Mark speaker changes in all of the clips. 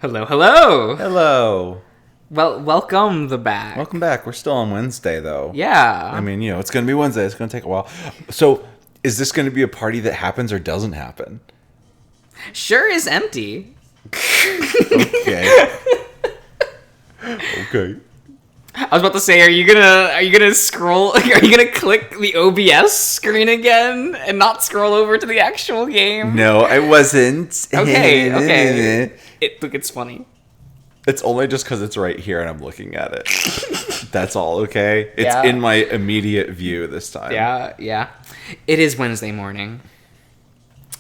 Speaker 1: Hello, hello.
Speaker 2: Hello.
Speaker 1: Well, welcome back.
Speaker 2: Welcome back. We're still on Wednesday, though.
Speaker 1: Yeah.
Speaker 2: I mean, it's going to be Wednesday. It's going to take a while. So, is this going to be a party that happens or doesn't happen?
Speaker 1: Sure is empty.
Speaker 2: Okay. Okay.
Speaker 1: I was about to say, are you gonna scroll? Are you gonna click the OBS screen again and not scroll over to the actual game?
Speaker 2: No, I wasn't.
Speaker 1: Okay. It's funny.
Speaker 2: It's only just because it's right here and I'm looking at it. That's all, okay? It's
Speaker 1: Yeah.
Speaker 2: in my immediate view this time.
Speaker 1: Yeah. It is Wednesday morning.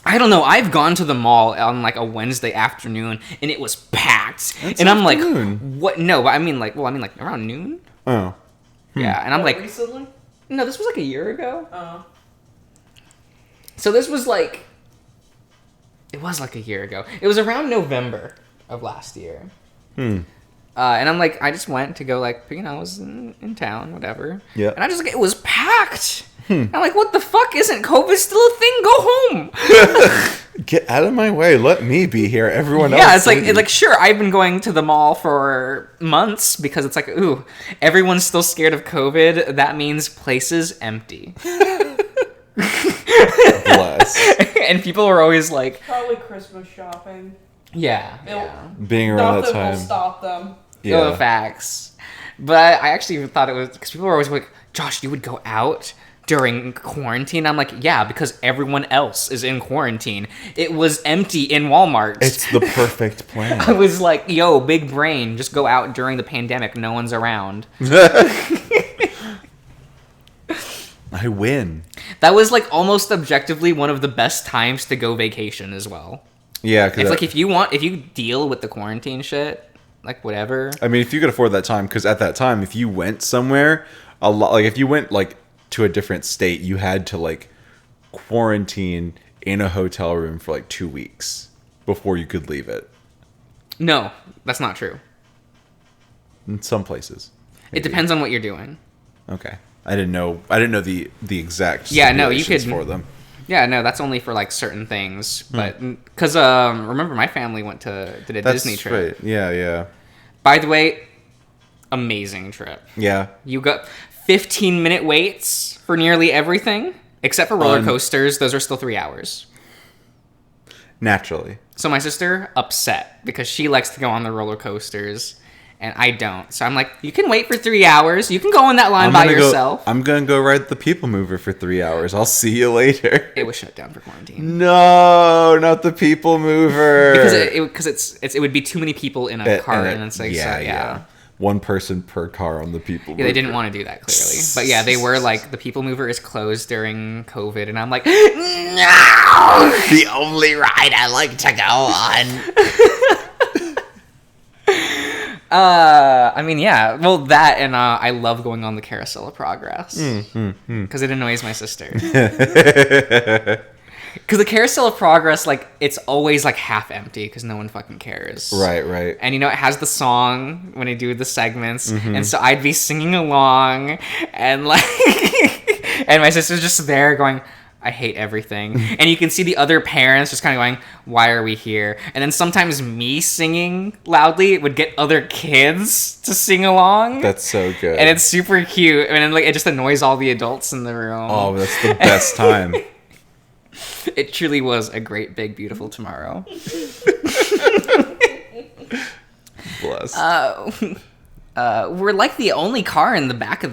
Speaker 1: I don't know. I've gone to the mall on like a Wednesday afternoon and it was packed.
Speaker 2: That's
Speaker 1: and I'm
Speaker 2: afternoon.
Speaker 1: like, what? No, but I mean like around noon.
Speaker 2: Oh.
Speaker 1: Yeah, and I'm like,
Speaker 3: recently?
Speaker 1: no, this was like a year ago.
Speaker 3: Oh.
Speaker 1: So this was like, it was like a year ago. It was around November of last year. And I'm like, I just went to go like, I was in town, whatever.
Speaker 2: Yeah.
Speaker 1: And I just like, it was packed. I'm like, what the fuck? Isn't COVID still a thing? Go home.
Speaker 2: Get out of my way. Let me be here. Everyone else.
Speaker 1: Yeah, it's
Speaker 2: leave.
Speaker 1: like sure, I've been going to the mall for months because it's like, ooh, everyone's still scared of COVID. That means places empty.
Speaker 2: Bless.
Speaker 1: And people were always like,
Speaker 3: Probably Christmas shopping.
Speaker 1: yeah.
Speaker 2: Being around that
Speaker 3: Nothing will
Speaker 2: time.
Speaker 3: stop them.
Speaker 1: Oh, facts. But I actually thought it was because people were always like, Josh, you would go out during quarantine? I'm like, yeah, because everyone else is in quarantine. It was empty in Walmart.
Speaker 2: It's the perfect
Speaker 1: I
Speaker 2: plan.
Speaker 1: was like, yo, big brain, just go out during the pandemic. No one's around.
Speaker 2: I win.
Speaker 1: That was like almost objectively one of the best times to go vacation as well.
Speaker 2: Yeah,
Speaker 1: If like if you deal with the quarantine shit, like whatever.
Speaker 2: I mean, if you could afford that time, because at that time, if you went somewhere, a lot, like if you went like to a different state, you had to like quarantine in a hotel room for like 2 weeks before you could leave it.
Speaker 1: No, that's not true.
Speaker 2: In some places,
Speaker 1: It depends on what you're doing.
Speaker 2: Okay, I didn't know the exact.
Speaker 1: Yeah, no, you
Speaker 2: stipulations
Speaker 1: could-
Speaker 2: for them.
Speaker 1: Yeah, no, that's only for like certain things. But because remember my family did a
Speaker 2: That's
Speaker 1: Disney trip.
Speaker 2: right. Yeah.
Speaker 1: By the way, amazing trip.
Speaker 2: Yeah.
Speaker 1: You got 15-minute waits for nearly everything except for roller coasters. Those are still 3 hours.
Speaker 2: Naturally.
Speaker 1: So my sister upset because she likes to go on the roller coasters and I don't. So I'm like, you can wait for 3 hours. You can go in that line by yourself.
Speaker 2: I'm gonna go ride the People Mover for 3 hours. I'll see you later.
Speaker 1: It was shut down for quarantine.
Speaker 2: No, not the People Mover.
Speaker 1: Because it would be too many people in a car, and it's like, yeah.
Speaker 2: One person per car on the People Mover.
Speaker 1: Yeah, they didn't want to do that, clearly. But yeah, they were like, the People Mover is closed during COVID, and I'm like, no!
Speaker 2: The only ride I like to go on.
Speaker 1: I mean, yeah, well, that, and I love going on the Carousel of Progress. Because it annoys my sister. Because the Carousel of Progress, like, it's always, like, half empty, because no one fucking cares.
Speaker 2: Right.
Speaker 1: And, it has the song when they do the segments, and so I'd be singing along, and, like, and my sister's just there going, I hate everything. And you can see the other parents just kind of going, why are we here? And then sometimes me singing loudly would get other kids to sing along.
Speaker 2: That's so good.
Speaker 1: And it's super cute. And then, like, it just annoys all the adults in the room.
Speaker 2: Oh, that's the best time.
Speaker 1: It truly was a great, big, beautiful tomorrow.
Speaker 2: Bless.
Speaker 1: We're like the only car in the back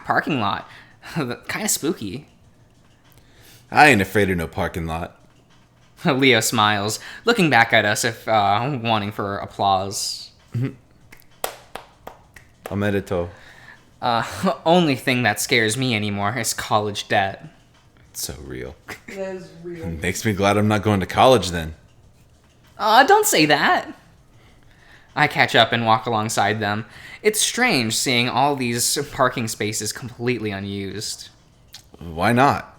Speaker 1: parking lot. Kind of spooky.
Speaker 2: I ain't afraid of no parking lot.
Speaker 1: Leo smiles, looking back at us if wanting for applause.
Speaker 2: Amerito.
Speaker 1: Only thing that scares me anymore is college debt.
Speaker 2: It's so real.
Speaker 3: That is real.
Speaker 2: Makes me glad I'm not going to college then.
Speaker 1: Don't say that. I catch up and walk alongside them. It's strange seeing all these parking spaces completely unused.
Speaker 2: Why not?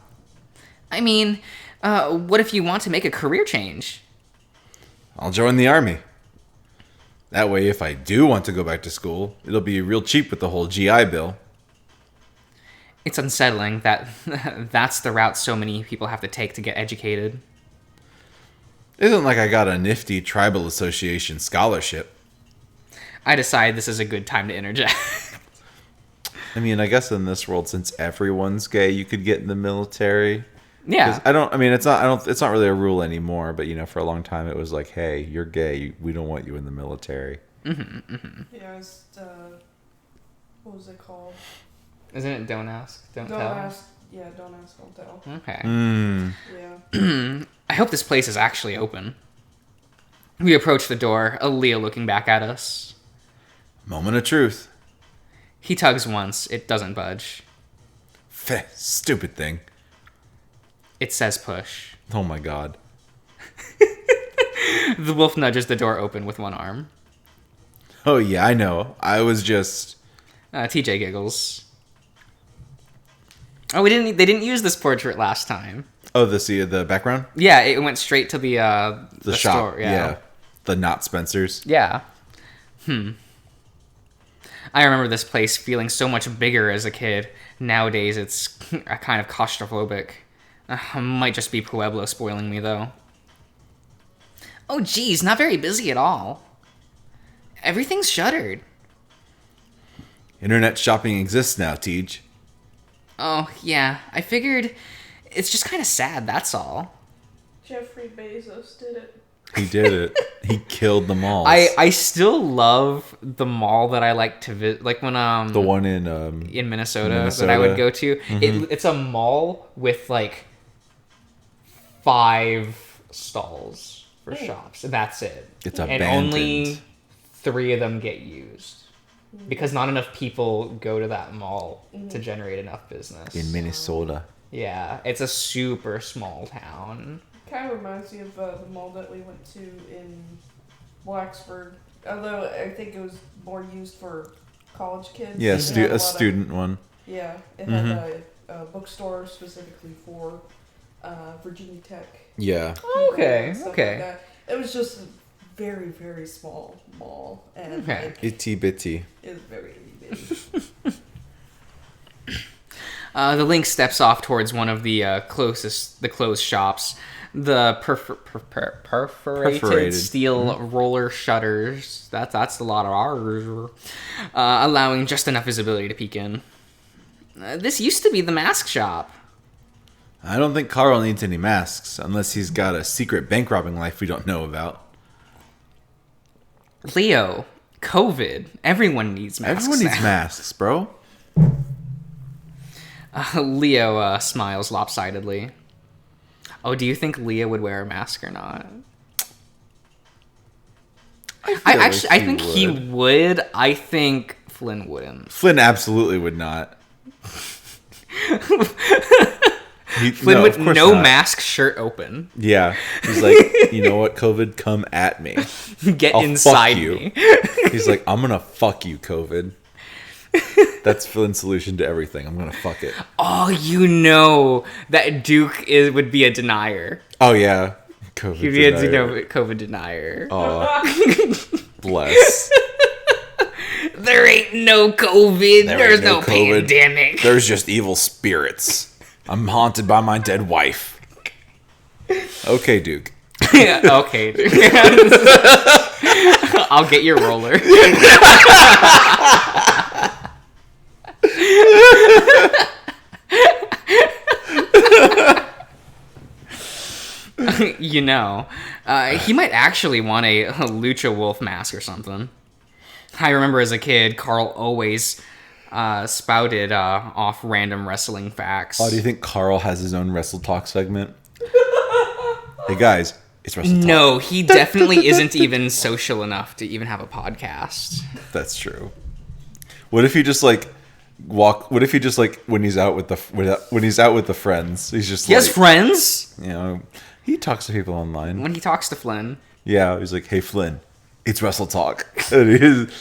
Speaker 1: I mean, what if you want to make a career change?
Speaker 2: I'll join the army. That way, if I do want to go back to school, it'll be real cheap with the whole GI Bill.
Speaker 1: It's unsettling that that's the route so many people have to take to get educated.
Speaker 2: Isn't like I got a nifty tribal association scholarship.
Speaker 1: I decide this is a good time to interject.
Speaker 2: I mean, I guess in this world, since everyone's gay, you could get in the military.
Speaker 1: Yeah.
Speaker 2: It's not really a rule anymore. But for a long time, it was like, hey, you're gay. We don't want you in the military.
Speaker 3: Yeah, it's, what was it called?
Speaker 1: Isn't it don't ask, don't tell?
Speaker 3: Ask, yeah, don't ask, don't tell.
Speaker 1: Okay.
Speaker 3: Yeah.
Speaker 1: I hope this place is actually open. We approach the door, Leo looking back at us.
Speaker 2: Moment of truth.
Speaker 1: He tugs once, it doesn't budge.
Speaker 2: Stupid thing.
Speaker 1: It says push.
Speaker 2: Oh my god.
Speaker 1: The wolf nudges the door open with one arm.
Speaker 2: Oh yeah, I know. I was just...
Speaker 1: TJ giggles. Oh, they didn't use this portrait last time.
Speaker 2: Oh, the background?
Speaker 1: Yeah, it went straight to the
Speaker 2: shop.
Speaker 1: store. Yeah.
Speaker 2: The not Spencer's.
Speaker 1: Yeah. I remember this place feeling so much bigger as a kid. Nowadays, it's kind of claustrophobic. Might just be Pueblo spoiling me, though. Oh, geez, not very busy at all. Everything's shuttered.
Speaker 2: Internet shopping exists now, Tej.
Speaker 1: Oh, yeah. I figured it's just kind of sad, that's all.
Speaker 3: Jeffrey Bezos did it.
Speaker 2: He did it. He killed the malls.
Speaker 1: I still love the mall that I like to visit. Like when
Speaker 2: the one in
Speaker 1: Minnesota that I would go to. It's a mall with like 5 stalls for shops. That's it.
Speaker 2: It's
Speaker 1: abandoned. And only 3 of them get used because not enough people go to that mall to generate enough business.
Speaker 2: In Minnesota.
Speaker 1: Yeah, it's a super small town.
Speaker 3: Kind of reminds me of the mall that we went to in Blacksburg. Although I think it was more used for college kids.
Speaker 2: Yeah,
Speaker 3: a
Speaker 2: student one.
Speaker 3: Yeah, it had a bookstore specifically for Virginia Tech.
Speaker 2: Yeah.
Speaker 1: Okay.
Speaker 3: Stuff
Speaker 1: Okay.
Speaker 3: Like that. It was just a very, very small mall. And
Speaker 2: Itty bitty.
Speaker 3: it was very itty bitty.
Speaker 1: The Link steps off towards one of the closed shops. The perforated steel roller shutters. That's a lot of ours. Allowing just enough visibility to peek in. This used to be the mask shop.
Speaker 2: I don't think Carl needs any masks unless he's got a secret bank robbing life we don't know about.
Speaker 1: Leo, COVID. Everyone needs masks.
Speaker 2: Everyone needs masks, bro.
Speaker 1: Leo smiles lopsidedly. Oh, do you think Leo would wear a mask or not? I think he would. I think Flynn wouldn't.
Speaker 2: Flynn absolutely would not.
Speaker 1: Flynn with no mask, shirt open.
Speaker 2: Yeah. He's like, you know what, COVID, come at me.
Speaker 1: I'll inside me.
Speaker 2: He's like, I'm gonna fuck you, COVID. That's Flynn's solution to everything. I'm gonna fuck it.
Speaker 1: Oh, you know that Duke would be a denier.
Speaker 2: Oh yeah,
Speaker 1: He'd be a COVID denier.
Speaker 2: Oh, bless.
Speaker 1: There ain't no COVID. There's no
Speaker 2: COVID.
Speaker 1: pandemic.
Speaker 2: There's just evil spirits. I'm haunted by my dead wife. Okay, Duke.
Speaker 1: Okay, Duke. I'll get your roller. You know, he might actually want a Lucha Wolf mask or something. I remember as a kid, Carl always spouted off random wrestling facts.
Speaker 2: Oh, do you think Carl has his own Wrestle Talk segment? Hey guys, it's Wrestle Talk.
Speaker 1: No, he definitely isn't even social enough to even have a podcast.
Speaker 2: That's true. What if he just like What if he just like when he's out with the friends, he's just
Speaker 1: he has friends.
Speaker 2: You know, he talks to people online.
Speaker 1: When he talks to Flynn,
Speaker 2: yeah, he's like, "Hey Flynn, it's Wrestle Talk." It is.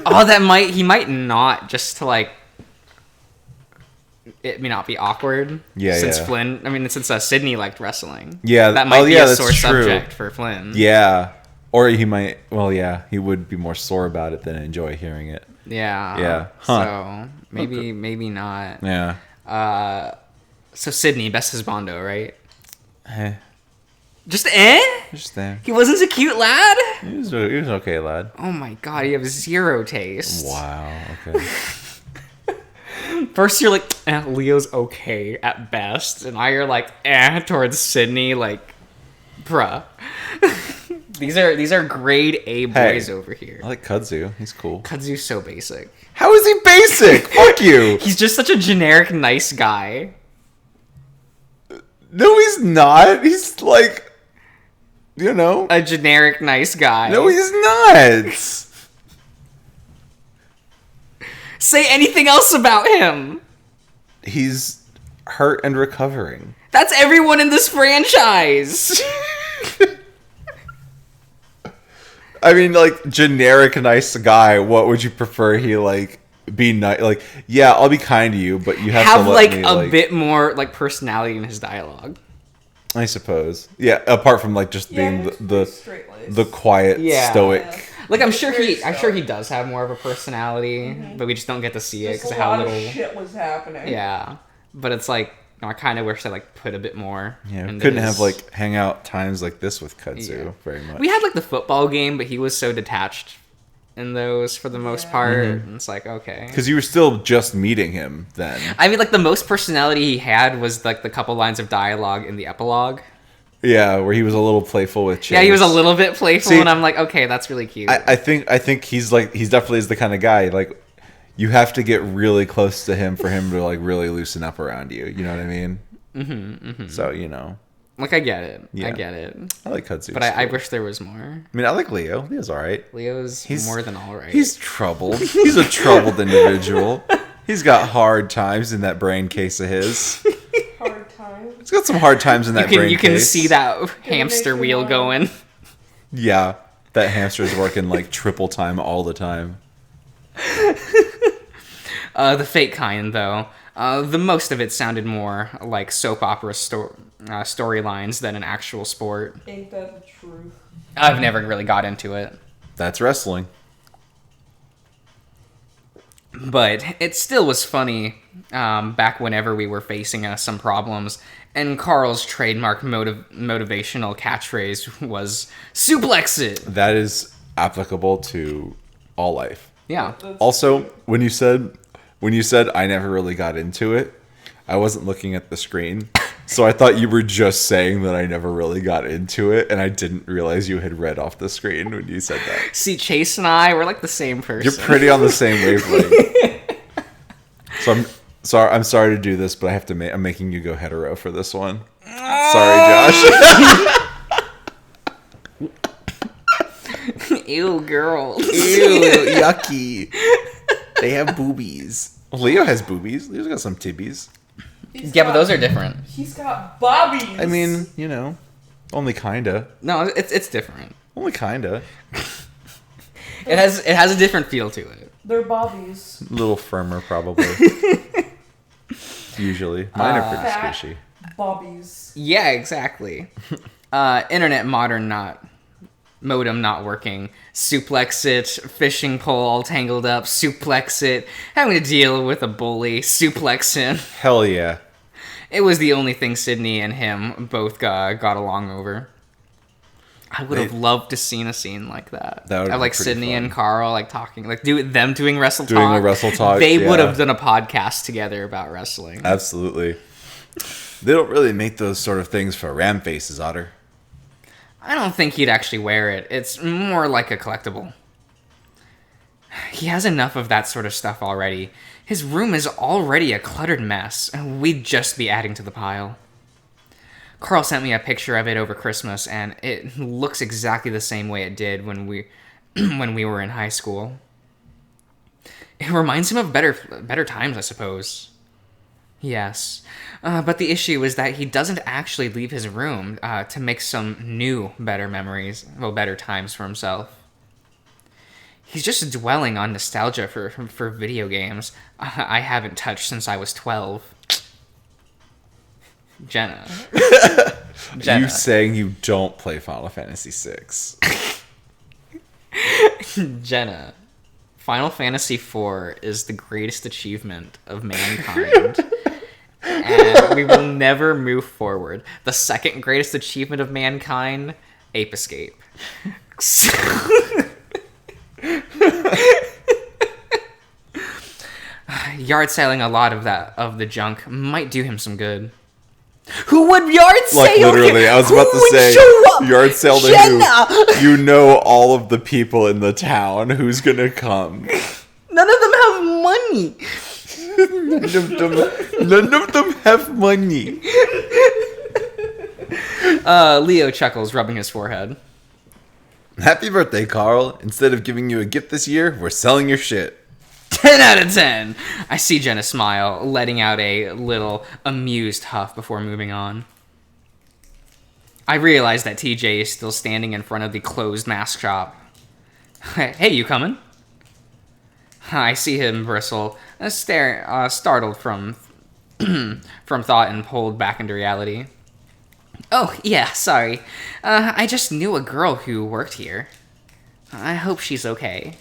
Speaker 1: Oh, he might not, just to like it may not be awkward.
Speaker 2: Yeah,
Speaker 1: since
Speaker 2: yeah.
Speaker 1: Flynn, I mean, since Sydney liked wrestling.
Speaker 2: Yeah,
Speaker 1: that might be a sore
Speaker 2: that's true.
Speaker 1: subject for Flynn.
Speaker 2: Yeah, or he might. Well, yeah, he would be more sore about it than enjoy hearing it.
Speaker 1: Yeah.
Speaker 2: Yeah.
Speaker 1: Huh. So maybe not.
Speaker 2: Yeah.
Speaker 1: So Sydney, best husbando, right? Just
Speaker 2: Just eh.
Speaker 1: He wasn't a cute lad?
Speaker 2: He was an okay lad.
Speaker 1: Oh my god, you have zero taste.
Speaker 2: Wow. Okay.
Speaker 1: First you're like, Leo's okay at best. And now you're like, towards Sydney, like, bruh. These are grade A boys over here.
Speaker 2: I like Kudzu. He's cool.
Speaker 1: Kudzu's so basic.
Speaker 2: How is he basic? Fuck you.
Speaker 1: He's just such a generic nice guy.
Speaker 2: No, he's not. He's like,
Speaker 1: A generic nice guy.
Speaker 2: No, he's not.
Speaker 1: Say anything else about him.
Speaker 2: He's hurt and recovering.
Speaker 1: That's everyone in this franchise.
Speaker 2: I mean, like, generic nice guy. What would you prefer? He like be nice? Like, yeah, I'll be kind to you, but you have to let
Speaker 1: like
Speaker 2: me,
Speaker 1: a bit more like personality in his dialogue.
Speaker 2: I suppose. Yeah, apart from like just being the quiet, stoic.
Speaker 3: Yeah.
Speaker 1: Like I'm sure he does have more of a personality, but we just don't get to see it
Speaker 3: Just
Speaker 1: because
Speaker 3: a
Speaker 1: how
Speaker 3: lot
Speaker 1: little.
Speaker 3: of shit was happening.
Speaker 1: Yeah, but it's like I kind of wish they like put a bit more.
Speaker 2: Yeah,
Speaker 1: into
Speaker 2: couldn't
Speaker 1: his-
Speaker 2: have like hangout times like this with Kudzu very much.
Speaker 1: We had like the football game, but he was so detached in those for the most part. And it's like okay.
Speaker 2: Because you were still just meeting him then.
Speaker 1: I mean, like the most personality he had was like the couple lines of dialogue in the epilogue.
Speaker 2: Yeah, where he was a little playful with Chase.
Speaker 1: Yeah, he was a little bit playful,
Speaker 2: See,
Speaker 1: and I'm like, okay, that's really cute.
Speaker 2: I think he's definitely is the kind of guy like you have to get really close to him for him to like really loosen up around you. You know what I mean? So
Speaker 1: like I get it.
Speaker 2: Yeah.
Speaker 1: I get it.
Speaker 2: I like Kudzu.
Speaker 1: But I wish there was more.
Speaker 2: I mean, I like Leo. Leo's all right.
Speaker 1: Leo's more than all right.
Speaker 2: He's troubled. He's a troubled individual. He's got hard times in that brain case of his.
Speaker 3: Hard times.
Speaker 2: He's got some hard times in that brain
Speaker 1: you can
Speaker 2: case.
Speaker 1: see that hamster
Speaker 3: make
Speaker 1: wheel
Speaker 3: you
Speaker 1: going.
Speaker 2: Yeah, that hamster's working like triple time all the time.
Speaker 1: The fake kind, though. The most of it sounded more like soap opera storylines than an actual sport.
Speaker 3: Ain't that the truth?
Speaker 1: I've never really got into it.
Speaker 2: That's wrestling.
Speaker 1: But it still was funny back whenever we were facing some problems. And Carl's trademark motivational catchphrase was, suplex it!
Speaker 2: That is applicable to all life.
Speaker 1: Yeah.
Speaker 2: Also, when you said I never really got into it, I wasn't looking at the screen. So I thought you were just saying that I never really got into it, and I didn't realize you had read off the screen when you said that.
Speaker 1: See, Chase and I, we're like the same person.
Speaker 2: You're pretty on the same wavelength. So I'm sorry to do this, but I have to I'm making you go hetero for this one. Sorry, Josh.
Speaker 1: Ew, girl.
Speaker 2: Ew, yucky. They have boobies. Leo has boobies. Leo's got some tibbies.
Speaker 1: Yeah, but those are different.
Speaker 3: He's got bobbies.
Speaker 2: I mean, only kinda.
Speaker 1: No, it's different.
Speaker 2: Only kinda.
Speaker 1: It has a different feel to it.
Speaker 3: They're bobbies.
Speaker 2: A little firmer, probably. Usually. Mine are pretty
Speaker 3: Fat
Speaker 2: squishy.
Speaker 3: bobbies.
Speaker 1: Yeah, exactly. Internet modem not working. Suplex it. Fishing pole all tangled up. Suplex it. Having to deal with a bully. Suplex him.
Speaker 2: Hell yeah.
Speaker 1: It was the only thing Sydney and him both got along over. I would have loved to seen a scene like that.
Speaker 2: That would
Speaker 1: of
Speaker 2: be
Speaker 1: like
Speaker 2: pretty
Speaker 1: Sydney
Speaker 2: fun.
Speaker 1: and Carl like talking, like them doing wrestle
Speaker 2: Doing
Speaker 1: talk.
Speaker 2: a wrestle talk,
Speaker 1: They would
Speaker 2: yeah.
Speaker 1: have done a podcast together about wrestling.
Speaker 2: Absolutely. They don't really make those sort of things for ram faces, Otter.
Speaker 1: I don't think he'd actually wear it. It's more like a collectible. He has enough of that sort of stuff already. His room is already a cluttered mess, and we'd just be adding to the pile. Carl sent me a picture of it over Christmas, and it looks exactly the same way it did when we were in high school. It reminds him of better times, I suppose. Yes, but the issue is that he doesn't actually leave his room to make some new, better memories, better times for himself. He's just dwelling on nostalgia for video games I haven't touched since I was 12. Jenna.
Speaker 2: You saying you don't play Final Fantasy VI.
Speaker 1: Jenna. Final Fantasy IV is the greatest achievement of mankind. and we will never move forward. The second greatest achievement of mankind, ape escape. Yard selling a lot of the junk might do him some good. Who would yard sale?
Speaker 2: Like literally, I was about to say yard sale to
Speaker 1: Jenna!
Speaker 2: who? You know all of the people in the town. Who's gonna come?
Speaker 1: None of them have money.
Speaker 2: None of them have money.
Speaker 1: Leo chuckles, rubbing his forehead.
Speaker 2: Happy birthday, Carl. Instead of giving you a gift this year, we're selling your shit.
Speaker 1: 10 out of 10. I see Jenna smile, letting out a little amused huff before moving on. I realize that TJ is still standing in front of the closed mask shop. Hey, you coming? I see him bristle, startled from thought and pulled back into reality. Oh, yeah, sorry. I just knew a girl who worked here. I hope she's okay.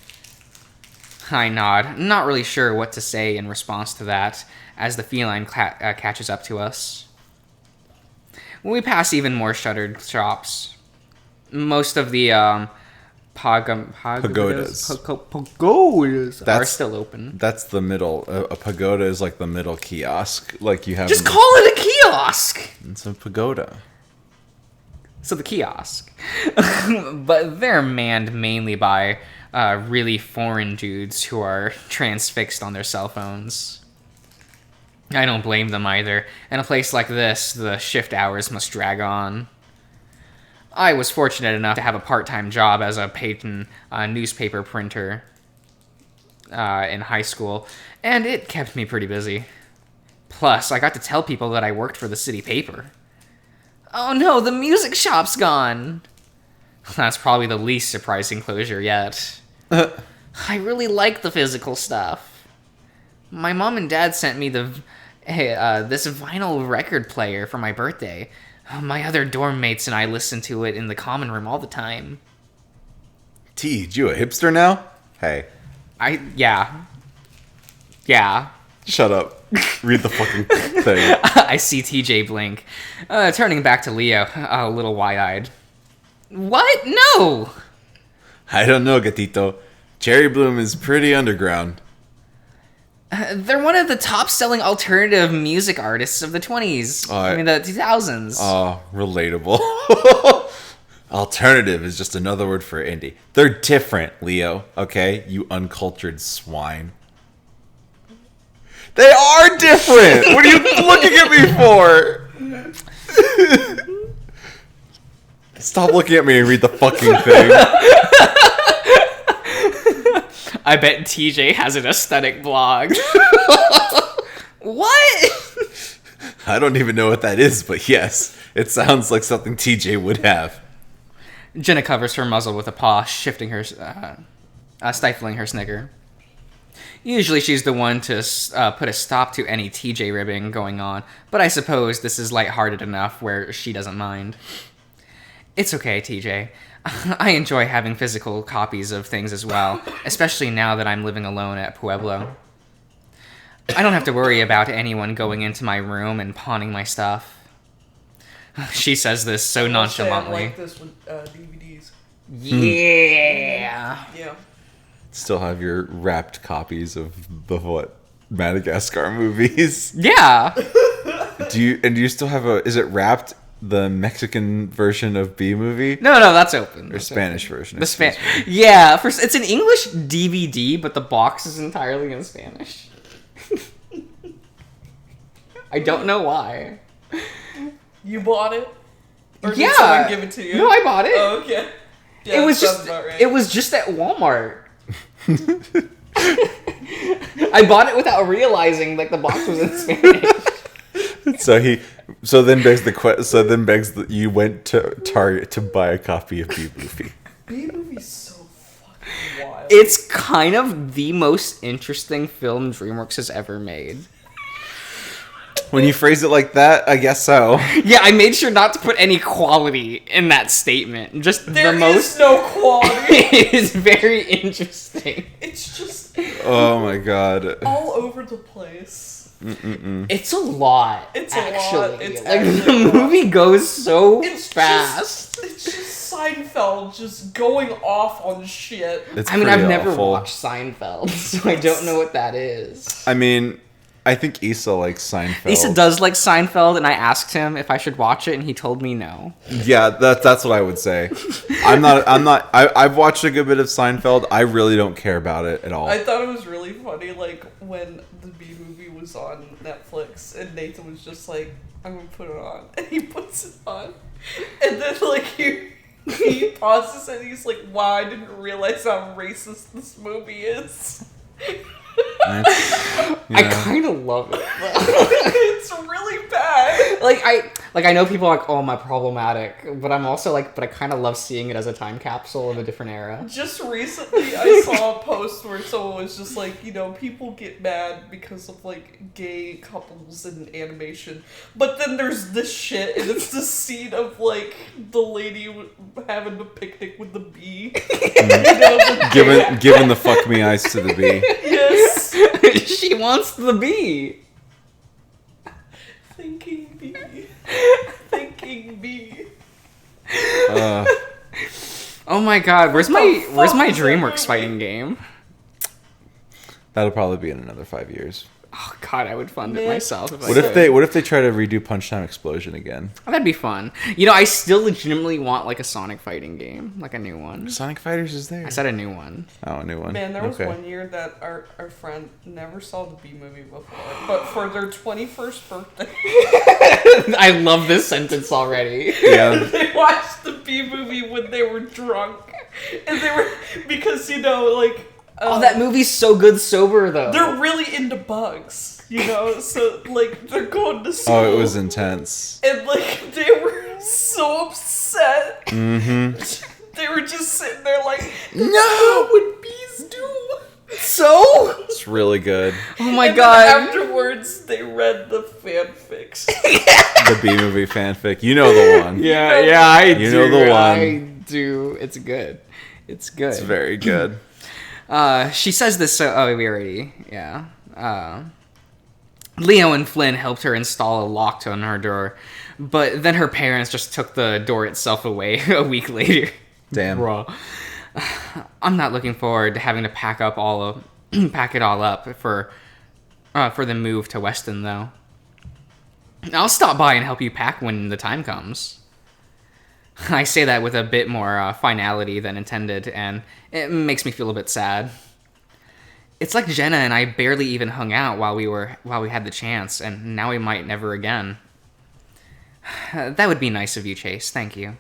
Speaker 1: I nod, not really sure what to say in response to that, as the feline catches up to us. We pass even more shuttered shops. Most of the pagodas are still open.
Speaker 2: That's the middle. A pagoda is like the middle kiosk. Like you have.
Speaker 1: Just call it a kiosk!
Speaker 2: It's a pagoda.
Speaker 1: So the kiosk. But they're manned mainly by really foreign dudes who are transfixed on their cell phones. I don't blame them either. In a place like this, the shift hours must drag on. I was fortunate enough to have a part-time job as a patent newspaper printer in high school, and it kept me pretty busy. Plus, I got to tell people that I worked for the city paper. Oh no, the music shop's gone! That's probably the least surprising closure yet. I really like the physical stuff. My mom and dad sent me this vinyl record player for my birthday. My other dorm mates and I listen to it in the common room all the time.
Speaker 2: T, you a hipster now? Hey.
Speaker 1: Yeah.
Speaker 2: Shut up. Read the fucking thing.
Speaker 1: I see TJ blink. Turning back to Leo, a little wide-eyed. What? No!
Speaker 2: I don't know, Gatito. Cherry Bloom is pretty underground.
Speaker 1: They're one of the top-selling alternative music artists of the 20s. The 2000s.
Speaker 2: Oh, relatable. Alternative is just another word for indie. They're different, Leo. Okay? You uncultured swine. They are different! What are you looking at me for? Stop looking at me and read the fucking thing.
Speaker 1: I bet TJ has an aesthetic blog. What?
Speaker 2: I don't even know what that is, but yes, it sounds like something TJ would have.
Speaker 1: Jenna covers her muzzle with a paw, stifling her snicker. Usually she's the one to put a stop to any TJ ribbing going on, but I suppose this is lighthearted enough where she doesn't mind. It's okay, TJ. I enjoy having physical copies of things as well, especially now that I'm living alone at Pueblo. I don't have to worry about anyone going into my room and pawning my stuff. She says this so nonchalantly.
Speaker 3: I like this with DVDs.
Speaker 1: Yeah.
Speaker 3: Yeah.
Speaker 2: Still have your wrapped copies of the Madagascar movies?
Speaker 1: Yeah.
Speaker 2: Do you still have is it wrapped? The Mexican version of B movie?
Speaker 1: No, that's open.
Speaker 2: Or Spanish version.
Speaker 1: Yeah, it's an English DVD, but the box is entirely in Spanish. I don't know why.
Speaker 3: You bought it? Or
Speaker 1: yeah.
Speaker 3: Did someone give it to you?
Speaker 1: No, I bought it.
Speaker 3: Oh, okay. Yeah,
Speaker 1: it was just
Speaker 3: right.
Speaker 1: It was just at Walmart. I bought it without realizing the box was in Spanish.
Speaker 2: So then begs that you went to Target to buy a copy of B Movie.
Speaker 3: B Movie's so fucking wild.
Speaker 1: It's kind of the most interesting film DreamWorks has ever made.
Speaker 2: When you phrase it like that, I guess so.
Speaker 1: Yeah, I made sure not to put any quality in that statement. Just
Speaker 3: there is no quality.
Speaker 1: It is very interesting.
Speaker 3: It's just
Speaker 2: oh my god.
Speaker 3: all over the place.
Speaker 1: It's a lot.
Speaker 3: It's
Speaker 1: actually.
Speaker 3: a lot. It's
Speaker 1: like
Speaker 3: actually
Speaker 1: the
Speaker 3: a lot.
Speaker 1: movie goes so
Speaker 3: It's
Speaker 1: fast.
Speaker 3: It's just Seinfeld just going off on shit.
Speaker 2: It's
Speaker 1: I mean,
Speaker 2: pretty
Speaker 1: I've never
Speaker 2: awful.
Speaker 1: watched Seinfeld, so I don't know what that is.
Speaker 2: I mean, I think Issa likes Seinfeld.
Speaker 1: Issa does like Seinfeld, and I asked him if I should watch it, and he told me no.
Speaker 2: Yeah, that's what I would say. I've watched a good bit of Seinfeld. I really don't care about it at all.
Speaker 3: I thought it was really funny, like, when the B movie was on Netflix, and Nathan was just like, I'm gonna put it on. And he puts it on. And then, like, he pauses and he's like, wow, I didn't realize how racist this movie is.
Speaker 1: I kind of love it.
Speaker 3: It's really bad.
Speaker 1: I know people are like, oh, am I problematic? But I'm also like, but I kind of love seeing it as a time capsule of a different era.
Speaker 3: Just recently, I saw a post where someone was just like, people get mad because of, like, gay couples in animation. But then there's this shit, and it's the scene of, like, the lady having a picnic with the bee.
Speaker 2: Giving the fuck me eyes to the bee.
Speaker 3: Yes.
Speaker 1: She wants the bee.
Speaker 3: Thinking bee. Thinking bee.
Speaker 1: Oh my god, where's my
Speaker 3: fuck was that
Speaker 1: DreamWorks
Speaker 3: movie?
Speaker 1: fighting game?
Speaker 2: That'll probably be in another 5 years.
Speaker 1: Oh god, I would fund it
Speaker 3: Man.
Speaker 1: myself. If I
Speaker 2: What if
Speaker 1: could.
Speaker 2: they try to redo Punch Time Explosion again?
Speaker 1: Oh, that'd be fun. I still legitimately want like a Sonic fighting game, like a new one.
Speaker 2: Sonic Fighters is there.
Speaker 1: I said a new one.
Speaker 2: Oh, a new one.
Speaker 3: Man, there was
Speaker 2: Okay.
Speaker 3: one year that our friend never saw the Bee movie before, but for their 21st birthday,
Speaker 1: I love this sentence already.
Speaker 2: Yeah.
Speaker 3: they watched the Bee movie when they were drunk, and they were because like
Speaker 1: Oh, that movie's so good sober though.
Speaker 3: they're really into bugs, so like they're going to school.
Speaker 2: Oh, it was intense.
Speaker 3: And like they were so upset.
Speaker 2: Mm-hmm.
Speaker 3: They were just sitting there like,
Speaker 1: No!
Speaker 3: what bees do.
Speaker 1: So?
Speaker 2: It's really good.
Speaker 1: Oh my
Speaker 3: And
Speaker 1: god.
Speaker 3: then afterwards, they read the fanfics.
Speaker 2: The B movie fanfic. You know the one.
Speaker 1: Yeah, I do.
Speaker 2: You know the one.
Speaker 1: I do. It's good. It's good.
Speaker 2: It's very good.
Speaker 1: She says this so... Oh, we already... Yeah. Leo and Flynn helped her install a lock on her door, but then her parents just took the door itself away a week later.
Speaker 2: Damn.
Speaker 1: Bruh. I'm not looking forward to having to pack it all up for the move to Weston, though. I'll stop by and help you pack when the time comes. I say that with a bit more finality than intended, and it makes me feel a bit sad. It's like Jenna and I barely even hung out while we had the chance, and now we might never again. That would be nice of you, Chase. Thank you.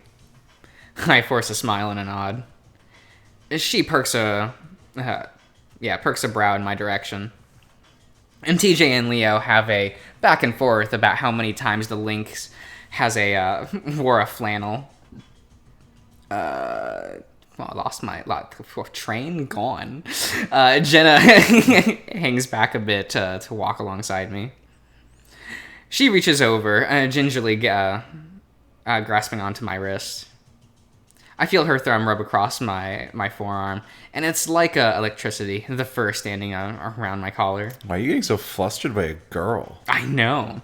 Speaker 1: I force a smile and a nod. She perks a brow in my direction. And TJ and Leo have a back and forth about how many times the Lynx has wore a flannel. Well, I lost my train gone. Jenna hangs back a bit to walk alongside me. She reaches over, gingerly grasping onto my wrist. I feel her thumb rub across my forearm, and it's like electricity, the fur standing around my collar.
Speaker 2: Why are you getting so flustered by a girl?
Speaker 1: I know.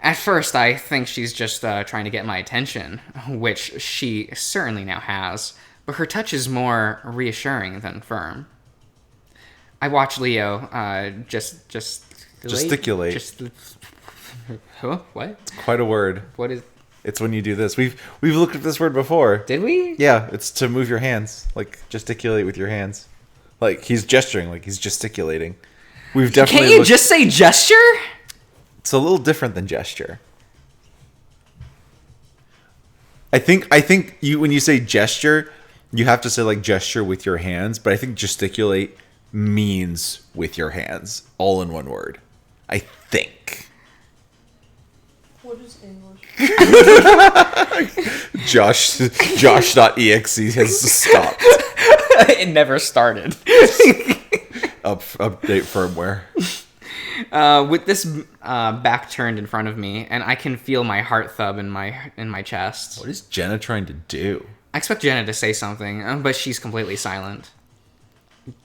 Speaker 1: At first, I think she's just trying to get my attention, which she certainly now has, but her touch is more reassuring than firm. I watch Leo
Speaker 2: Gesticulate.
Speaker 1: Huh? What?
Speaker 2: It's quite a word.
Speaker 1: What is...
Speaker 2: It's when you do this. We've looked at this word before.
Speaker 1: Did we?
Speaker 2: Yeah, it's to move your hands, like gesticulate with your hands. Like he's gesturing, like he's gesticulating. We've definitely.
Speaker 1: Can't you just say gesture?
Speaker 2: It's a little different than gesture. I think you when you say gesture, you have to say like gesture with your hands, but I think gesticulate means with your hands, all in one word. I think.
Speaker 3: What is English?
Speaker 2: Josh.exe has stopped.
Speaker 1: It never started.
Speaker 2: Update firmware.
Speaker 1: With this back turned in front of me, and I can feel my heart thub in my chest.
Speaker 2: What is Jenna trying to do?
Speaker 1: I expect Jenna to say something, but she's completely silent.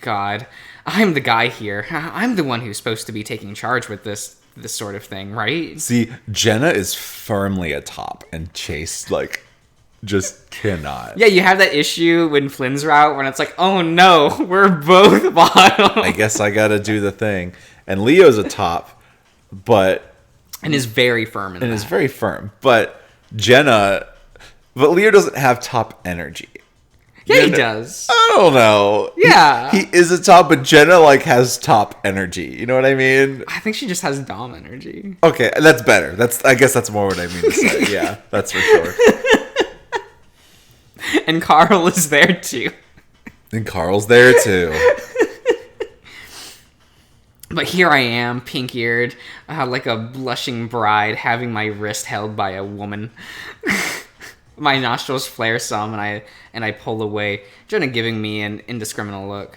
Speaker 1: God, I'm the guy here. I'm the one who's supposed to be taking charge with this this sort of thing, right?
Speaker 2: See, Jenna is firmly a top, and Chase, like, just cannot.
Speaker 1: Yeah, you have that issue when Flynn's route when it's like, oh no, we're both bottom.
Speaker 2: I guess I gotta do the thing. And Leo's a top, but...
Speaker 1: And is very firm in that.
Speaker 2: And is very firm. But Jenna... But Leo doesn't have top energy.
Speaker 1: Yeah, he does.
Speaker 2: I don't know.
Speaker 1: Yeah.
Speaker 2: He is a top, but Jenna, like, has top energy. You know what I mean?
Speaker 1: I think she just has Dom energy.
Speaker 2: Okay, that's better. I guess that's more what I mean to say. Yeah, that's for sure.
Speaker 1: And Carl is there too.
Speaker 2: And Carl's there too.
Speaker 1: But here I am, pink-eared, like a blushing bride, having my wrist held by a woman. My nostrils flare some, and I pull away, Jenna giving me an indiscriminate look.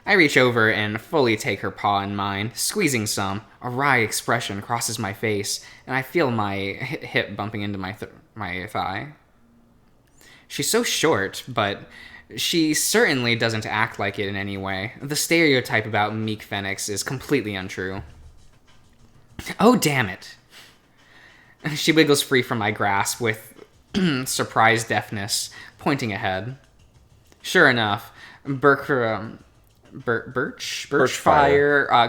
Speaker 1: I reach over and fully take her paw in mine, squeezing some. A wry expression crosses my face, and I feel my hip bumping into my thigh. She's so short, but she certainly doesn't act like it in any way. The stereotype about meek Phoenix is completely untrue. Oh, damn it. She wiggles free from my grasp with surprised deafness, pointing ahead. Sure enough, Birchfire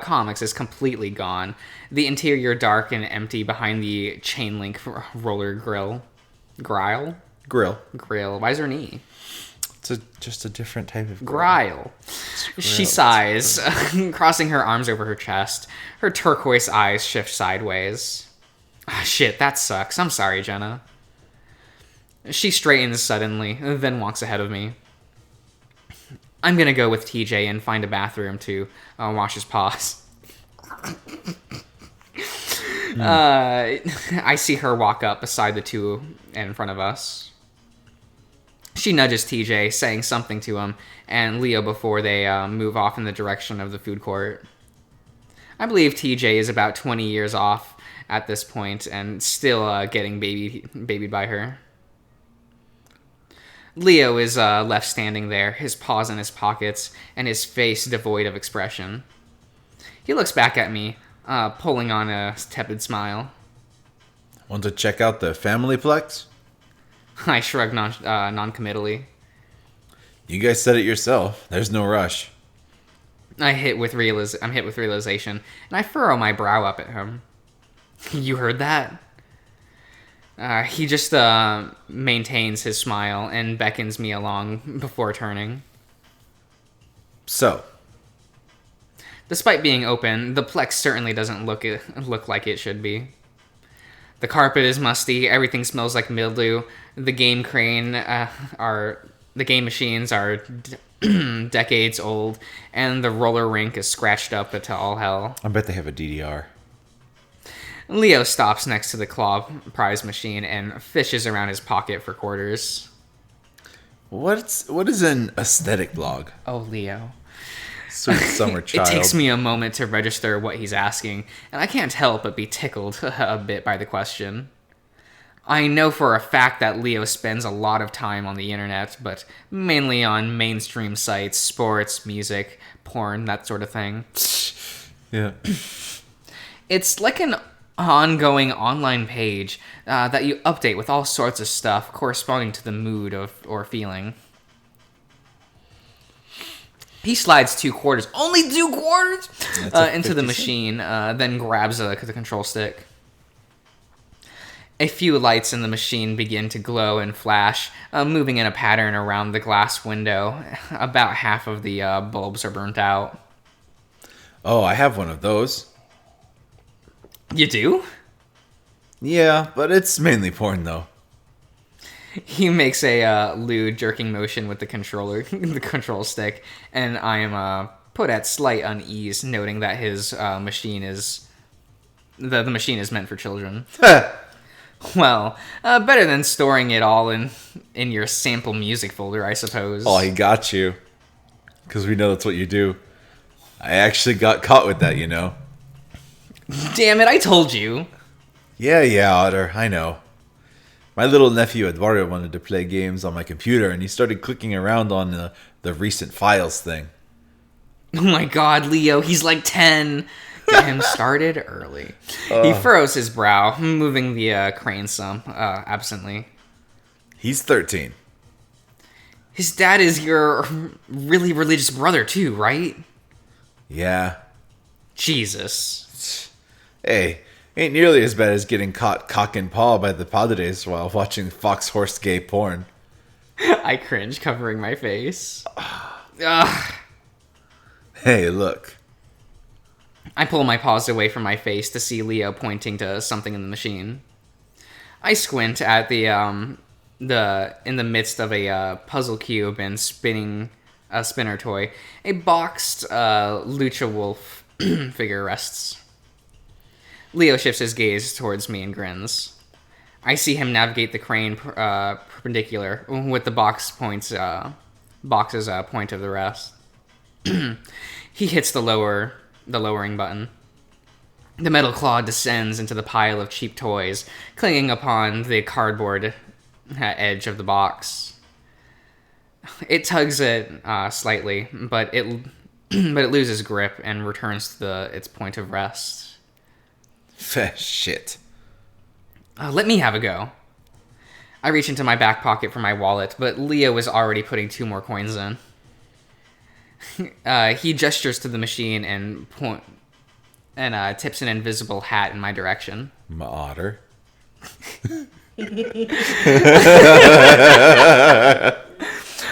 Speaker 1: Comics is completely gone. The interior dark and empty behind the chain link roller grill. Grill. Why is there an E?
Speaker 2: It's just a different type of
Speaker 1: grill. She sighs, crossing her arms over her chest. Her turquoise eyes shift sideways. Ah, shit, that sucks. I'm sorry, Jenna. She straightens suddenly, then walks ahead of me. I'm gonna go with TJ and find a bathroom to wash his paws. I see her walk up beside the two in front of us. She nudges TJ, saying something to him, and Leo before they move off in the direction of the food court. I believe TJ is about 20 years off at this point, and still getting babied by her. Leo is left standing there, his paws in his pockets, and his face devoid of expression. He looks back at me, pulling on a tepid smile.
Speaker 2: Want to check out the family plex?
Speaker 1: I shrug non-committally.
Speaker 2: You guys said it yourself. There's no rush.
Speaker 1: I'm hit with realization, and I furrow my brow up at him. You heard that? He just maintains his smile and beckons me along before turning.
Speaker 2: So,
Speaker 1: despite being open, the Plex certainly doesn't look like it should be. The carpet is musty. Everything smells like mildew. The game machines are decades old, and the roller rink is scratched up to all hell.
Speaker 2: I bet they have a DDR.
Speaker 1: Leo stops next to the claw prize machine and fishes around his pocket for quarters.
Speaker 2: What is an aesthetic blog?
Speaker 1: Oh, Leo.
Speaker 2: Sweet summer child.
Speaker 1: It takes me a moment to register what he's asking, and I can't help but be tickled a bit by the question. I know for a fact that Leo spends a lot of time on the internet, but mainly on mainstream sites, sports, music, porn, that sort of thing.
Speaker 2: Yeah.
Speaker 1: It's like an ongoing online page that you update with all sorts of stuff corresponding to the mood or feeling. He slides 2 quarters, only 2 quarters, into the machine, then grabs the control stick. A few lights in the machine begin to glow and flash, moving in a pattern around the glass window. About half of the bulbs are burnt out.
Speaker 2: Oh, I have one of those.
Speaker 1: You do?
Speaker 2: Yeah, but it's mainly porn, though.
Speaker 1: He makes a lewd jerking motion with the control stick, and I am put at slight unease, noting that his machine is the machine is meant for children. Well, better than storing it all in your sample music folder, I suppose.
Speaker 2: Oh, he got you, because we know that's what you do. I actually got caught with that, you know.
Speaker 1: Damn it! I told you.
Speaker 2: Yeah, Otter. I know. My little nephew Eduardo wanted to play games on my computer, and he started clicking around on the recent files thing.
Speaker 1: Oh my god, Leo, he's like 10. Get him started early. He furrows his brow, moving the crane some absently.
Speaker 2: He's 13.
Speaker 1: His dad is your really religious brother too, right?
Speaker 2: Yeah.
Speaker 1: Jesus.
Speaker 2: Hey, ain't nearly as bad as getting caught cock and paw by the padres while watching fox horse gay porn.
Speaker 1: I cringe, covering my face. Ugh.
Speaker 2: Hey, look.
Speaker 1: I pull my paws away from my face to see Leo pointing to something in the machine. I squint at the in the midst of a puzzle cube and spinning a spinner toy. A boxed Lucha Wolf figure rests. Leo shifts his gaze towards me and grins. I see him navigate the crane perpendicular with the box's point of the rest. He hits the lowering button. The metal claw descends into the pile of cheap toys, clinging upon the cardboard edge of the box. It tugs it slightly, but it loses grip and returns to its point of rest.
Speaker 2: Shit.
Speaker 1: Let me have a go. I reach into my back pocket for my wallet, but Leo is already putting 2 more coins in. He gestures to the machine and tips an invisible hat in my direction.
Speaker 2: My otter.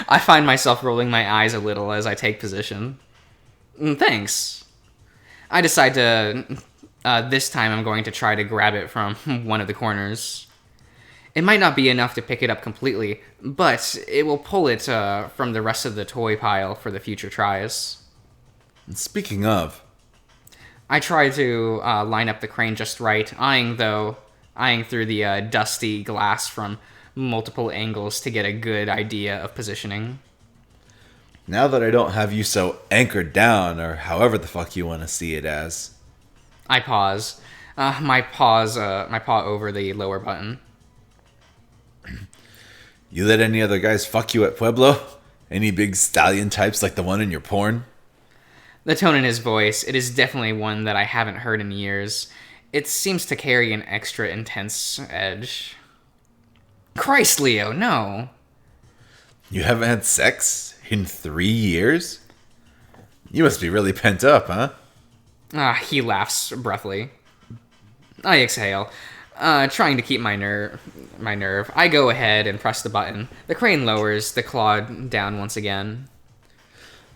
Speaker 1: I find myself rolling my eyes a little as I take position. Thanks. I decide to... this time I'm going to try to grab it from one of the corners. It might not be enough to pick it up completely, but it will pull it from the rest of the toy pile for the future tries.
Speaker 2: Speaking of...
Speaker 1: I try to line up the crane just right, eyeing through the dusty glass from multiple angles to get a good idea of positioning.
Speaker 2: Now that I don't have you so anchored down, or however the fuck you want to see it as...
Speaker 1: I pause. My paw over the lower button.
Speaker 2: You let any other guys fuck you at Pueblo? Any big stallion types like the one in your porn?
Speaker 1: The tone in his voice, it is definitely one that I haven't heard in years. It seems to carry an extra intense edge. Christ, Leo, no.
Speaker 2: You haven't had sex in 3 years? You must be really pent up, huh?
Speaker 1: He laughs breathily. I exhale, trying to keep my nerve. I go ahead and press the button. The crane lowers the claw down once again.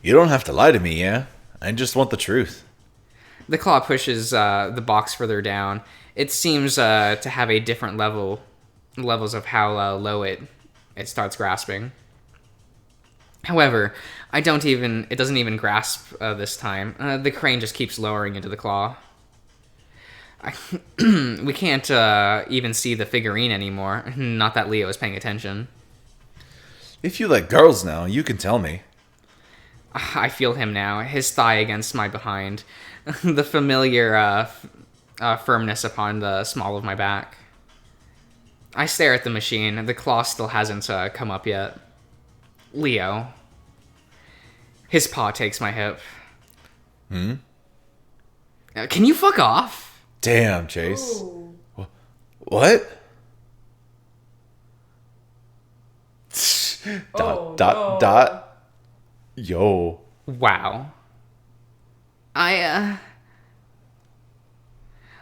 Speaker 2: You don't have to lie to me, yeah? I just want the truth.
Speaker 1: The claw pushes the box further down. It seems to have a different levels of how low it starts grasping. However, it doesn't even grasp this time. The crane just keeps lowering into the claw. We can't even see the figurine anymore. Not that Leo is paying attention.
Speaker 2: If you like girls now, you can tell me.
Speaker 1: I feel him now, his thigh against my behind. The familiar firmness upon the small of my back. I stare at the machine. The claw still hasn't come up yet. Leo. His paw takes my hip. Can you fuck off?
Speaker 2: Damn, Chase.
Speaker 3: Ooh.
Speaker 2: What?
Speaker 3: Oh,
Speaker 2: dot.
Speaker 3: no.
Speaker 2: Yo.
Speaker 1: Wow.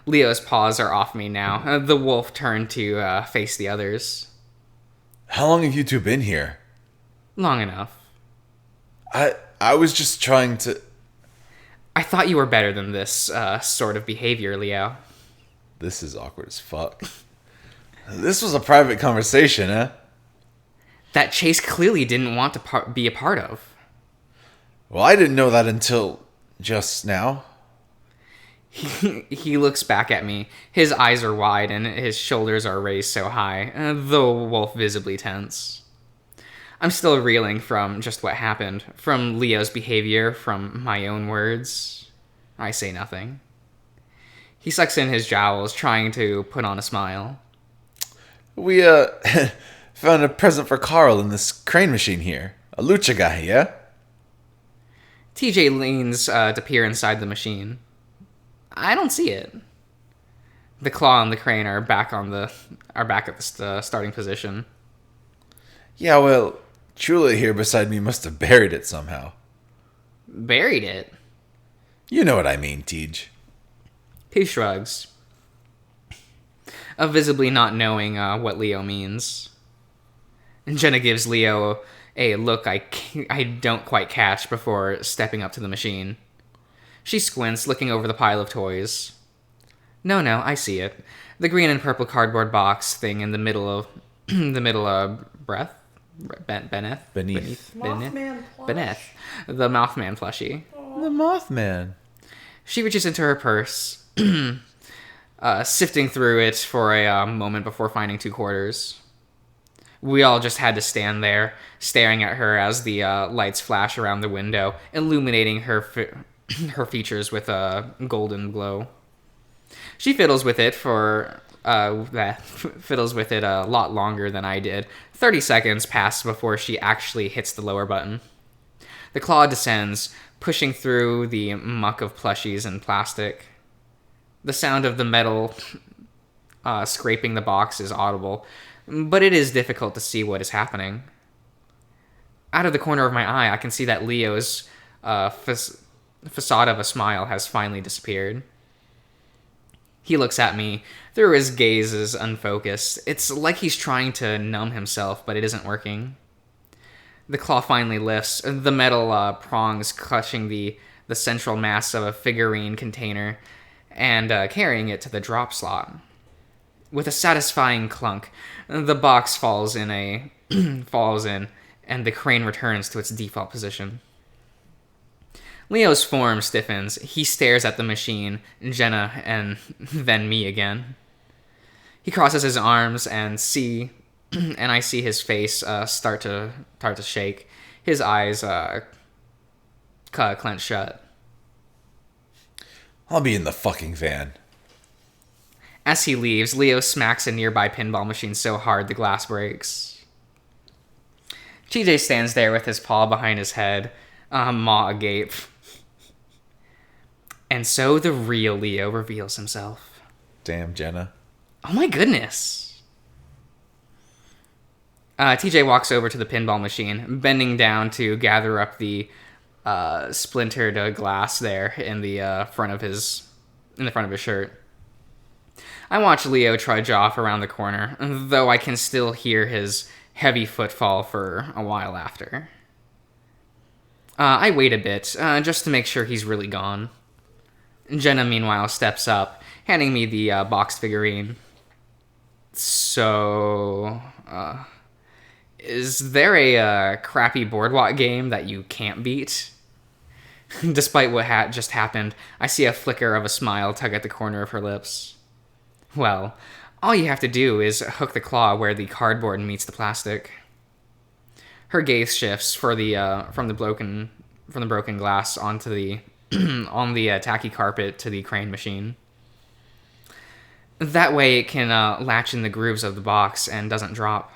Speaker 1: Leo's paws are off me now. The wolf turned to face the others.
Speaker 2: How long have you two been here?
Speaker 1: Long enough.
Speaker 2: I was just trying to...
Speaker 1: I thought you were better than this sort of behavior, Leo.
Speaker 2: This is awkward as fuck. This was a private conversation, huh?
Speaker 1: That Chase clearly didn't want to be a part of.
Speaker 2: Well, I didn't know that until just now.
Speaker 1: He looks back at me. His eyes are wide and his shoulders are raised so high, the wolf visibly tense. I'm still reeling from just what happened, from Leo's behavior, from my own words. I say nothing. He sucks in his jowls, trying to put on a smile.
Speaker 2: We, found a present for Carl in this crane machine here. A lucha guy, yeah?
Speaker 1: TJ leans to peer inside the machine. I don't see it. The claw and the crane are back at the starting position.
Speaker 2: Yeah, well, Chula here beside me must have buried it somehow.
Speaker 1: Buried it?
Speaker 2: You know what I mean, Tej.
Speaker 1: He shrugs, visibly not knowing what Leo means. Jenna gives Leo a look I don't quite catch before stepping up to the machine. She squints, looking over the pile of toys. No, I see it. The green and purple cardboard box thing in the middle of Beneath.
Speaker 3: Mothman plush.
Speaker 1: Beneath. The Mothman plushie.
Speaker 2: The Mothman.
Speaker 1: She reaches into her purse, sifting through it for a moment before finding 2 quarters. We all just had to stand there, staring at her as the lights flash around the window, illuminating her features with a golden glow. She fiddles with it a lot longer than I did. 30 seconds pass before she actually hits the lower button. The claw descends, pushing through the muck of plushies and plastic. The sound of the metal scraping the box is audible, but it is difficult to see what is happening. Out of the corner of my eye, I can see that Leo's facade of a smile has finally disappeared. He looks at me. Through his gaze is unfocused. It's like he's trying to numb himself, but it isn't working. The claw finally lifts, the metal prongs clutching the central mass of a figurine container and carrying it to the drop slot. With a satisfying clunk, the box falls in, and the crane returns to its default position. Leo's form stiffens. He stares at the machine, Jenna, and then me again. He crosses his arms and I see his face start to shake. His eyes clenched shut.
Speaker 2: I'll be in the fucking van.
Speaker 1: As he leaves, Leo smacks a nearby pinball machine so hard the glass breaks. TJ stands there with his paw behind his head, maw agape. And so the real Leo reveals himself.
Speaker 2: Damn, Jenna.
Speaker 1: Oh my goodness. TJ walks over to the pinball machine, bending down to gather up the splintered glass there in the front of his shirt. I watch Leo trudge off around the corner, though I can still hear his heavy footfall for a while after. I wait a bit, just to make sure he's really gone. Jenna, meanwhile, steps up, handing me the boxed figurine. So, is there a crappy boardwalk game that you can't beat? Despite what just happened, I see a flicker of a smile tug at the corner of her lips. Well, all you have to do is hook the claw where the cardboard meets the plastic. Her gaze shifts from the broken glass onto the on the tacky carpet to the crane machine. That way it can latch in the grooves of the box and doesn't drop.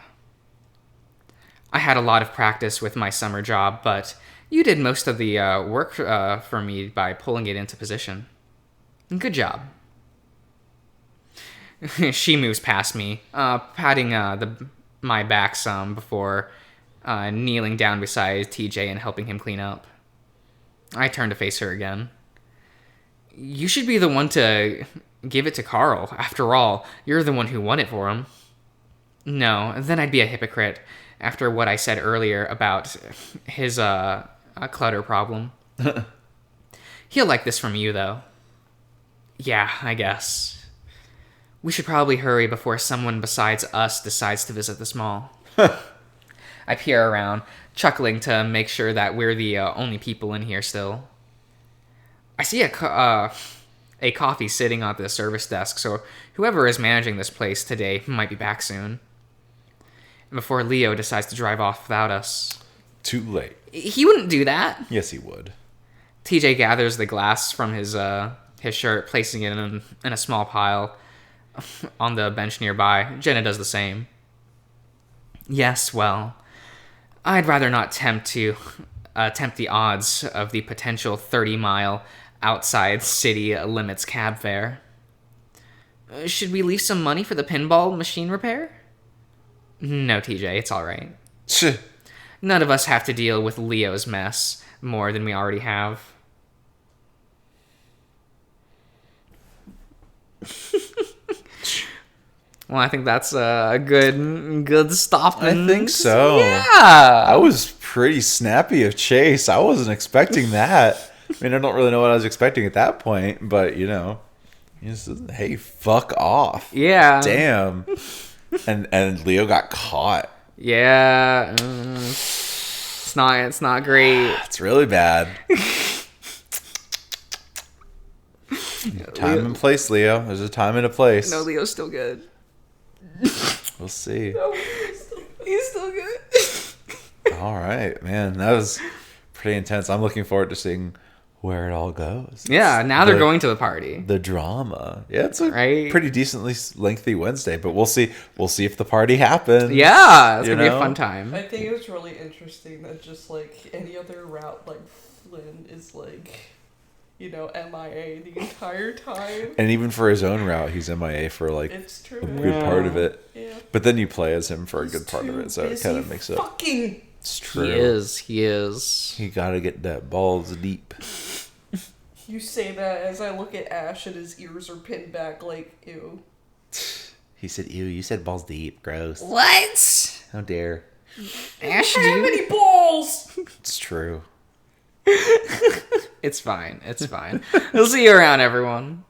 Speaker 1: I had a lot of practice with my summer job, but you did most of the work for me by pulling it into position. Good job. She moves past me, patting my back some before kneeling down beside TJ and helping him clean up. I turn to face her again. You should be the one to give it to Carl. After all, you're the one who won it for him. No, then I'd be a hypocrite after what I said earlier about his clutter problem. He'll like this from you, though. Yeah, I guess. We should probably hurry before someone besides us decides to visit this mall. I peer around, chuckling to make sure that we're the only people in here still. I see a coffee sitting at the service desk, so whoever is managing this place today might be back soon. Before Leo decides to drive off without us.
Speaker 2: Too late.
Speaker 1: He wouldn't do that.
Speaker 2: Yes, he would.
Speaker 1: TJ gathers the glass from his shirt, placing it in a small pile on the bench nearby. Jenna does the same. Yes, well, I'd rather not tempt the odds of the potential 30-mile outside city limits cab fare. Should we leave some money for the pinball machine repair? No, TJ, it's all right. None of us have to deal with Leo's mess more than we already have. Well, I think that's a good stopping.
Speaker 2: I think so.
Speaker 1: Yeah.
Speaker 2: I was pretty snappy of Chase. I wasn't expecting that. I mean, I don't really know what I was expecting at that point, but you know, he said, "Hey, fuck off."
Speaker 1: Yeah.
Speaker 2: Damn. And Leo got caught.
Speaker 1: Yeah. It's not great.
Speaker 2: It's really bad. Time and place, Leo. There's a time and a place.
Speaker 1: No, Leo's still good.
Speaker 2: We'll see.
Speaker 3: No,
Speaker 1: He's still good.
Speaker 2: All right, man. That was pretty intense. I'm looking forward to seeing where it all goes.
Speaker 1: Yeah, now they're going to the party.
Speaker 2: The drama. Yeah, it's a
Speaker 1: Right?
Speaker 2: pretty decently lengthy Wednesday, but we'll see. We'll see if the party happens.
Speaker 1: Yeah, it's
Speaker 2: You
Speaker 1: gonna be a
Speaker 2: know?
Speaker 1: fun time.
Speaker 3: I think it was really interesting that just like any other route, like Flynn is like, you know, MIA the entire time.
Speaker 2: And even for his own route, he's MIA for like
Speaker 3: It's true.
Speaker 2: a good part of it.
Speaker 3: Yeah.
Speaker 2: But then you play as him for a
Speaker 3: He's
Speaker 2: good part of
Speaker 3: too
Speaker 2: it, so it
Speaker 3: busy
Speaker 2: kind of makes it.
Speaker 3: fucking.
Speaker 2: It's true.
Speaker 1: He is.
Speaker 2: He gotta get that balls deep.
Speaker 3: You say that as I look at Ash and his ears are pinned back, like ew.
Speaker 2: He said, "Ew, you said balls deep. Gross.
Speaker 1: What?
Speaker 2: How dare."
Speaker 1: Ash,
Speaker 3: How
Speaker 1: dude.
Speaker 3: many balls?
Speaker 2: It's true.
Speaker 1: It's fine. It's fine. We'll see you around, everyone.